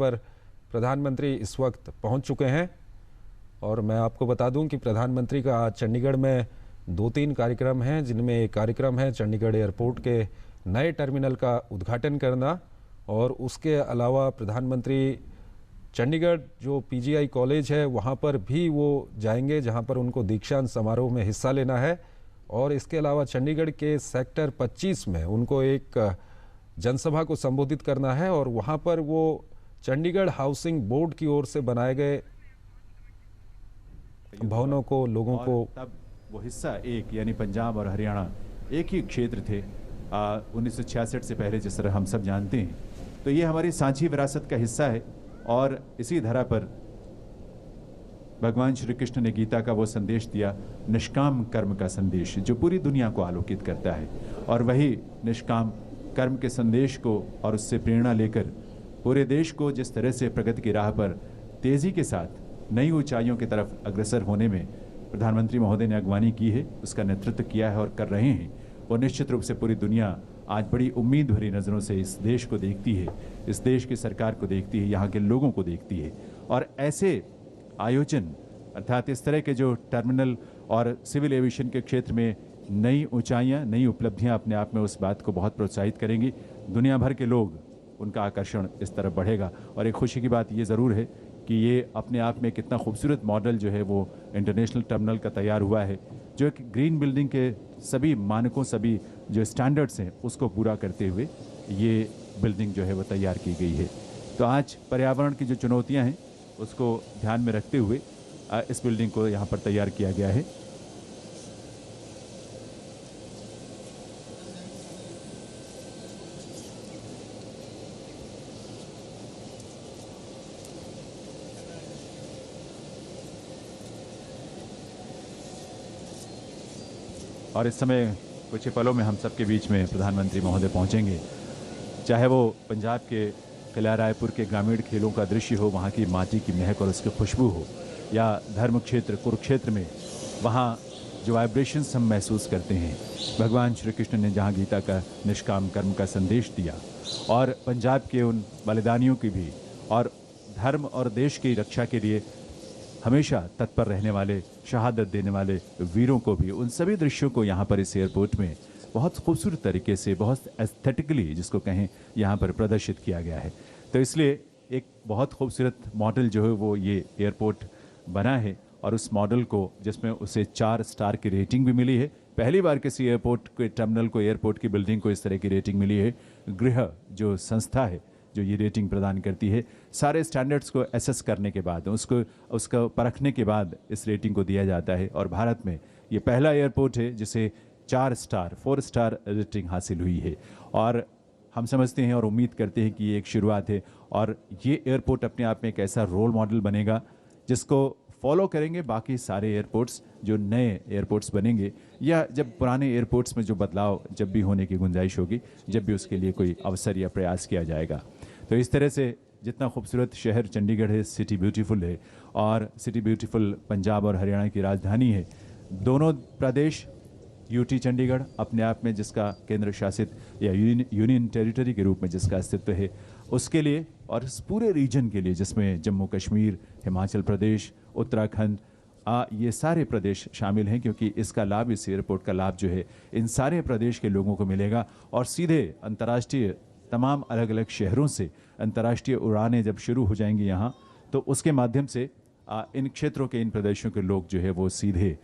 पर प्रधानमंत्री इस वक्त पहुंच चुके हैं। और मैं आपको बता दूं कि प्रधानमंत्री का आज चंडीगढ़ में 2-3 कार्यक्रम हैं, जिनमें एक कार्यक्रम है चंडीगढ़ एयरपोर्ट के नए टर्मिनल का उद्घाटन करना, और उसके अलावा प्रधानमंत्री चंडीगढ़ जो पीजीआई कॉलेज है वहाँ पर भी वो जाएंगे, जहाँ पर उनको दीक्षांत समारोह में हिस्सा लेना है। और इसके अलावा चंडीगढ़ के सेक्टर 25 में उनको एक जनसभा को संबोधित करना है, और वहाँ पर वो चंडीगढ़ हाउसिंग बोर्ड की ओर से बनाए गए भवनों को लोगों को तब वो हिस्सा एक यानी पंजाब और हरियाणा एक ही क्षेत्र थे 1966 से पहले, जिस तरह हम सब जानते हैं। तो ये हमारी सांझी विरासत का हिस्सा है और इसी धरा पर भगवान श्री कृष्ण ने गीता का वो संदेश दिया, निष्काम कर्म का संदेश, जो पूरी दुनिया को आलोकित करता है। और वही निष्काम कर्म के संदेश को और उससे प्रेरणा लेकर पूरे देश को जिस तरह से प्रगति की राह पर तेजी के साथ नई ऊंचाइयों की तरफ अग्रसर होने में प्रधानमंत्री महोदय ने अगवानी की है, उसका नेतृत्व किया है और कर रहे हैं, वो निश्चित रूप से पूरी दुनिया आज बड़ी उम्मीद भरी नज़रों से इस देश को देखती है, इस देश की सरकार को देखती है, यहाँ के लोगों को देखती है। और ऐसे आयोजन अर्थात इस तरह के जो टर्मिनल और सिविल एविएशन के क्षेत्र में नई ऊंचाइयाँ, नई उपलब्धियाँ अपने आप में उस बात को बहुत प्रोत्साहित करेंगी। दुनिया भर के लोग, उनका आकर्षण इस तरफ बढ़ेगा। और एक खुशी की बात ये ज़रूर है कि ये अपने आप में कितना खूबसूरत मॉडल जो है वो इंटरनेशनल टर्मिनल का तैयार हुआ है, जो एक ग्रीन बिल्डिंग के सभी मानकों, सभी जो स्टैंडर्ड्स हैं उसको पूरा करते हुए ये बिल्डिंग जो है वो तैयार की गई है। तो आज पर्यावरण की जो चुनौतियां हैं उसको ध्यान में रखते हुए इस बिल्डिंग को यहाँ पर तैयार किया गया है। और इस समय कुछ ही पलों में हम सबके बीच में प्रधानमंत्री महोदय पहुंचेंगे। चाहे वो पंजाब के किला रायपुर के ग्रामीण खेलों का दृश्य हो, वहाँ की माटी की महक और उसकी खुशबू हो, या धर्म क्षेत्र कुरुक्षेत्र में वहाँ जो वाइब्रेशंस हम महसूस करते हैं, भगवान श्री कृष्ण ने जहाँ गीता का निष्काम कर्म का संदेश दिया, और पंजाब के उन बलिदानियों की भी, और धर्म और देश की रक्षा के लिए हमेशा तत्पर रहने वाले, शहादत देने वाले वीरों को भी, उन सभी दृश्यों को यहाँ पर इस एयरपोर्ट में बहुत खूबसूरत तरीके से, बहुत एस्थेटिकली जिसको कहें, यहाँ पर प्रदर्शित किया गया है। तो इसलिए एक बहुत खूबसूरत मॉडल जो है वो ये एयरपोर्ट बना है, और उस मॉडल को, जिसमें उसे 4 स्टार की रेटिंग भी मिली है, पहली बार किसी एयरपोर्ट के टर्मिनल को, एयरपोर्ट की बिल्डिंग को इस तरह की रेटिंग मिली है। गृह जो संस्था है जो ये रेटिंग प्रदान करती है, सारे स्टैंडर्ड्स को एसेस करने के बाद, उसको परखने के बाद इस रेटिंग को दिया जाता है। और भारत में ये पहला एयरपोर्ट है जिसे 4 स्टार रेटिंग हासिल हुई है। और हम समझते हैं और उम्मीद करते हैं कि ये एक शुरुआत है, और ये एयरपोर्ट अपने आप में एक ऐसा रोल मॉडल बनेगा जिसको फॉलो करेंगे बाकी सारे एयरपोर्ट्स, जो नए एयरपोर्ट्स बनेंगे, या जब पुराने एयरपोर्ट्स में जो बदलाव जब भी होने की गुंजाइश होगी, जब भी उसके लिए कोई अवसर या प्रयास किया जाएगा। तो इस तरह से जितना खूबसूरत शहर चंडीगढ़ है, सिटी ब्यूटीफुल है, और सिटी ब्यूटीफुल पंजाब और हरियाणा की राजधानी है। दोनों प्रदेश, यूटी चंडीगढ़ अपने आप में जिसका केंद्र शासित या यूनियन टेरिटरी के रूप में जिसका अस्तित्व है, उसके लिए, और इस पूरे रीजन के लिए जिसमें जम्मू कश्मीर, हिमाचल प्रदेश, उत्तराखंड, ये सारे प्रदेश शामिल हैं, क्योंकि इसका लाभ, इस एयरपोर्ट का लाभ जो है इन सारे प्रदेश के लोगों को मिलेगा। और सीधे अंतर्राष्ट्रीय तमाम अलग अलग शहरों से अंतर्राष्ट्रीय उड़ानें जब शुरू हो जाएंगी यहाँ, तो उसके माध्यम से इन क्षेत्रों के, इन प्रदेशों के लोग जो है वो सीधे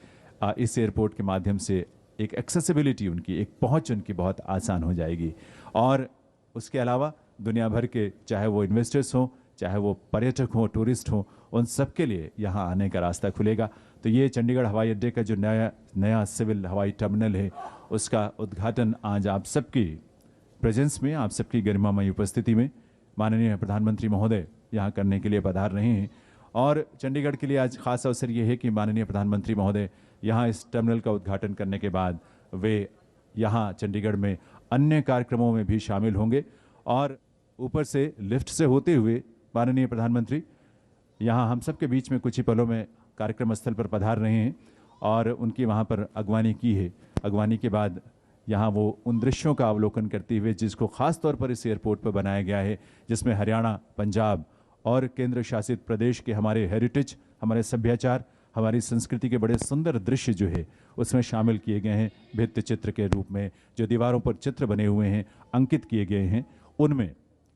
इस एयरपोर्ट के माध्यम से एक एक्सेसिबिलिटी, उनकी एक पहुँच उनकी बहुत आसान हो जाएगी। और उसके अलावा दुनिया भर के, चाहे वो इन्वेस्टर्स हों, चाहे वो पर्यटक हों, टूरिस्ट हों, उन सब के लिए यहाँ आने का रास्ता खुलेगा। तो ये चंडीगढ़ हवाई अड्डे का जो नया सिविल हवाई टर्मिनल है, उसका उद्घाटन आज आप सबकी प्रेजेंस में, आप सबकी गरिमामयी उपस्थिति में माननीय प्रधानमंत्री महोदय यहाँ करने के लिए पधार रहे हैं। और चंडीगढ़ के लिए आज खास अवसर ये है कि माननीय प्रधानमंत्री महोदय यहाँ इस टर्मिनल का उद्घाटन करने के बाद वे यहाँ चंडीगढ़ में अन्य कार्यक्रमों में भी शामिल होंगे। और ऊपर से लिफ्ट से होते हुए माननीय प्रधानमंत्री यहाँ हम सब के बीच में कुछ ही पलों में कार्यक्रम स्थल पर पधार रहे हैं, और उनकी वहाँ पर अगवानी की है। अगवानी के बाद यहाँ वो उन दृश्यों का अवलोकन करते हुए, जिसको ख़ास तौर पर इस एयरपोर्ट पर बनाया गया है, जिसमें हरियाणा, पंजाब और केंद्र शासित प्रदेश के हमारे हेरिटेज, हमारे सभ्याचार, हमारी संस्कृति के बड़े सुंदर दृश्य जो है उसमें शामिल किए गए हैं। भित्ति चित्र के रूप में जो दीवारों पर चित्र बने हुए हैं, अंकित किए गए हैं, उनमें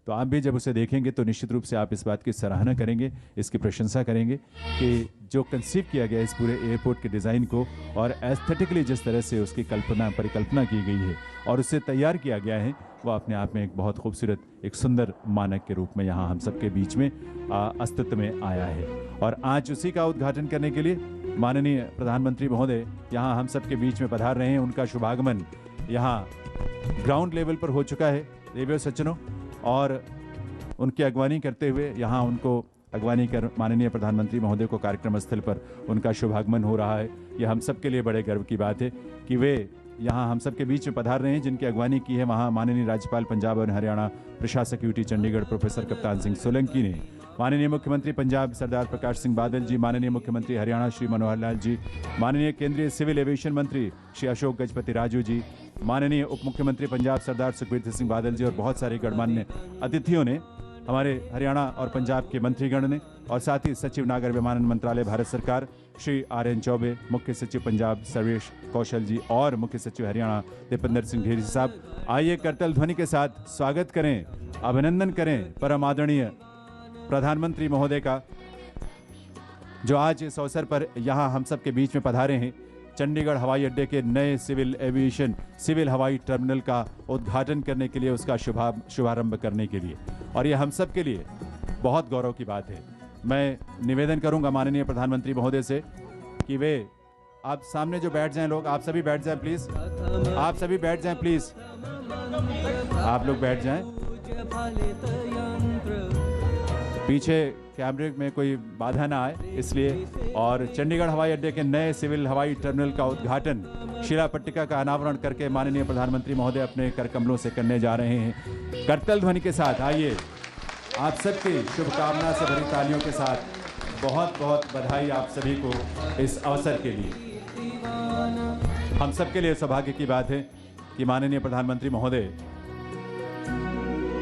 तो आप भी जब उसे देखेंगे तो निश्चित रूप से आप इस बात की सराहना करेंगे, इसकी प्रशंसा करेंगे कि जो कंसीव किया गया इस पूरे एयरपोर्ट के डिज़ाइन को और एस्थेटिकली जिस तरह से उसकी परिकल्पना की गई है और उसे तैयार किया गया है, वह अपने आप में एक बहुत खूबसूरत, एक सुंदर मानक के रूप में यहाँ हम सबके बीच में अस्तित्व में आया है। और आज उसी का उद्घाटन करने के लिए माननीय प्रधानमंत्री महोदय यहाँ हम सबके बीच में पधार रहे हैं। उनका शुभागमन यहाँ ग्राउंड लेवल पर हो चुका है देवियों सज्जनों, और उनकी अगवानी करते हुए यहाँ उनको अगवानी कर माननीय प्रधानमंत्री महोदय को कार्यक्रम स्थल पर उनका शुभागमन हो रहा है। ये हम सब के लिए बड़े गर्व की बात है कि वे यहाँ हम सब के बीच में पधार रहे हैं, जिनकी अगवानी की है वहाँ माननीय राज्यपाल पंजाब और हरियाणा प्रशासक यूटी चंडीगढ़ प्रोफेसर कप्तान सिंह सोलंकी ने, माननीय मुख्यमंत्री पंजाब सरदार प्रकाश सिंह बादल जी, माननीय मुख्यमंत्री हरियाणा श्री मनोहर लाल जी, माननीय केंद्रीय सिविल एविएशन मंत्री श्री अशोक गजपति राजू जी, माननीय उप मुख्यमंत्री पंजाब सरदार सुखबीर सिंह बादल जी और बहुत सारे गणमान्य अतिथियों ने, हमारे हरियाणा और पंजाब के मंत्रीगण ने, और साथ ही सचिव नागर विमानन मंत्रालय भारत सरकार श्री RN चौबे, मुख्य सचिव पंजाब सर्वेश कौशल जी और मुख्य सचिव हरियाणा दीपेंद्र सिंह ढेरी साहब। आइए करतल ध्वनि के साथ स्वागत करें, अभिनंदन करें परम आदरणीय प्रधानमंत्री महोदय का, जो आज इस अवसर पर यहाँ हम सब के बीच में पधारे हैं। चंडीगढ़ हवाई अड्डे के नए सिविल हवाई टर्मिनल का उद्घाटन करने के लिए, उसका शुभारंभ करने के लिए, और ये हम सब के लिए बहुत गौरव की बात है। मैं निवेदन करूंगा माननीय प्रधानमंत्री महोदय से कि वे आप सामने जो बैठ जाएं, लोग आप सभी बैठ जाएं प्लीज, आप सभी बैठ जाएं प्लीज, आप लोग बैठ जाएं, पीछे कैमरे में कोई बाधा ना आए इसलिए। और चंडीगढ़ हवाई अड्डे के नए सिविल हवाई टर्मिनल का उद्घाटन, शिला पट्टिका का अनावरण करके माननीय प्रधानमंत्री महोदय अपने कर कमलों से करने जा रहे हैं। करतल ध्वनि के साथ आइए, आप सबकी शुभकामना से भरी तालियों के साथ बहुत बहुत बधाई आप सभी को इस अवसर के लिए। हम सबके लिए सौभाग्य की बात है कि माननीय प्रधानमंत्री महोदय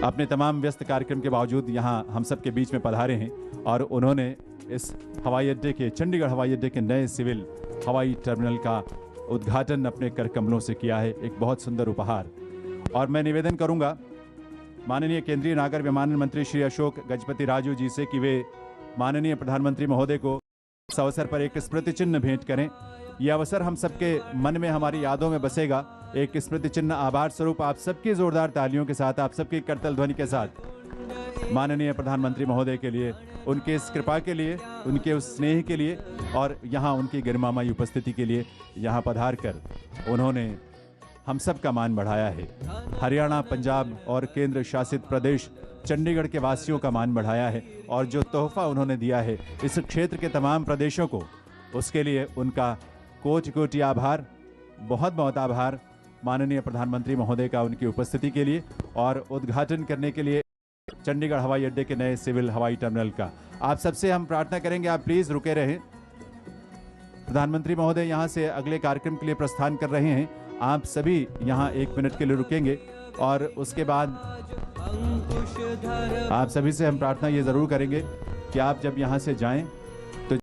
अपने तमाम व्यस्त कार्यक्रम के बावजूद यहाँ हम सब के बीच में पधारे हैं और उन्होंने इस हवाई अड्डे के, चंडीगढ़ हवाई अड्डे के नए सिविल हवाई टर्मिनल का उद्घाटन अपने कर कमलों से किया है, एक बहुत सुंदर उपहार। और मैं निवेदन करूंगा माननीय केंद्रीय नागर विमानन मंत्री श्री अशोक गजपति राजू जी से कि वे माननीय प्रधानमंत्री महोदय को इस अवसर पर एक स्मृति चिन्ह भेंट करें। यह अवसर हम सबके मन में, हमारी यादों में बसेगा। एक स्मृति चिन्ह आभार स्वरूप आप सबकी जोरदार तालियों के साथ, आप सबकी करतल ध्वनि के साथ माननीय प्रधानमंत्री महोदय के लिए, उनके इस कृपा के लिए, उनके उस स्नेह के लिए और यहाँ उनकी गरिमामयी उपस्थिति के लिए यहाँ पधार कर उन्होंने हम सब का मान बढ़ाया है। हरियाणा, पंजाब और केंद्र शासित प्रदेश चंडीगढ़ के वासियों का मान बढ़ाया है और जो तोहफा उन्होंने दिया है इस क्षेत्र के तमाम प्रदेशों को, उसके लिए उनका कोटि कोटि आभार, बहुत बहुत आभार माननीय प्रधानमंत्री महोदय का उनकी उपस्थिति के लिए और उद्घाटन करने के लिए चंडीगढ़ हवाई अड्डे के नए सिविल हवाई टर्मिनल का। आप सबसे हम प्रार्थना करेंगे, आप प्लीज रुके रहें। प्रधानमंत्री महोदय यहाँ से अगले कार्यक्रम के लिए प्रस्थान कर रहे हैं। आप सभी यहाँ 1 मिनट के लिए रुकेंगे और उसके बाद आप सभी से हम प्रार्थना ये जरूर करेंगे कि आप जब यहाँ से जाएं तो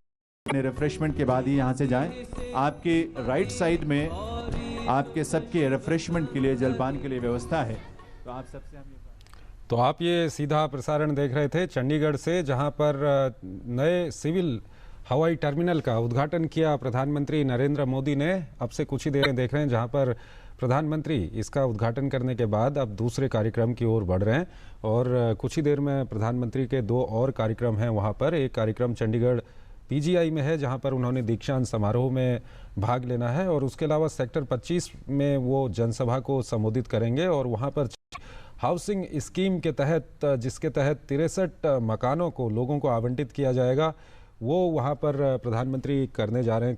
रिफ्रेशमेंट के बाद ही यहाँ से जाएं। आपकी राइट साइड में आपके सबके रिफ्रेशमेंट के लिए, जलपान के लिए व्यवस्था है। तो आप सबसे हम तो आप ये सीधा प्रसारण देख रहे थे चंडीगढ़ से, जहां पर नए सिविल हवाई टर्मिनल का उद्घाटन किया प्रधानमंत्री नरेंद्र मोदी ने। अब से कुछ ही देर में देख रहे हैं जहां पर प्रधानमंत्री इसका उद्घाटन करने के बाद अब दूसरे कार्यक्रम की ओर बढ़ रहे हैं और कुछ ही देर में प्रधानमंत्री के 2 और कार्यक्रम हैं वहां पर। एक कार्यक्रम चंडीगढ़ PGI में है जहां पर उन्होंने दीक्षांत समारोह में भाग लेना है और उसके अलावा सेक्टर 25 में वो जनसभा को संबोधित करेंगे और वहां पर हाउसिंग स्कीम के तहत, जिसके तहत 63 मकानों को लोगों को आवंटित किया जाएगा, वो वहां पर प्रधानमंत्री करने जा रहे हैं।